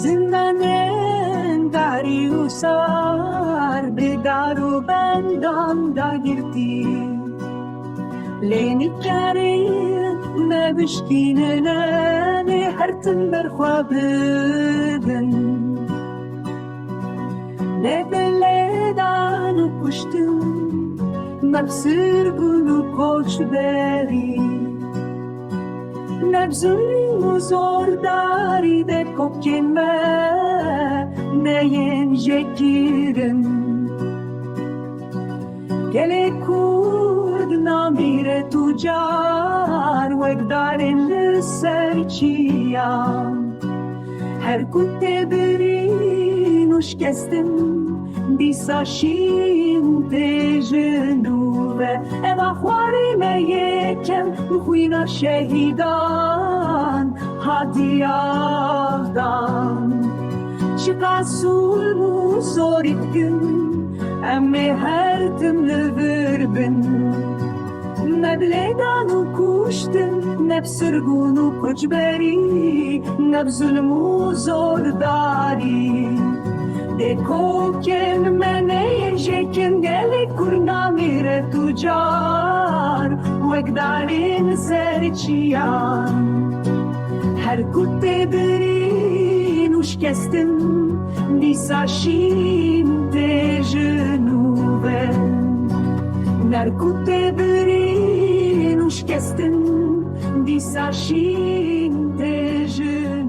زندانên darî û sar bi dar û bendan da girtî lê nîkarî me bişkînine nê her tim berxwe bidin lê bi lêdan û kuştin me bi sirgûn û koçberî ne bi zulm û zordarî dê kopkên me neyên jêkirin gelê Kurd namîre tûcar wek darên li ser çiyan her ku tê birîn û şikestin dîsa şîn tê ji nû ve eva xwarê me yekem bixwîna şehîdan hatiye avdan çiqa zulm û zorî dikin em ê her tim li vir bin ne bi lêdan û kuştin ne bi sirgûn û koçberî ne bi zulm û zordarî dê kokên me neyên jêkin gelê Kurd namîre tûcar wek darên ser çiyan her ku tê birîn û şikestin dîsa şîn tê ji nû ve her ku tê birîn û şikestin dîsa şîn tê ji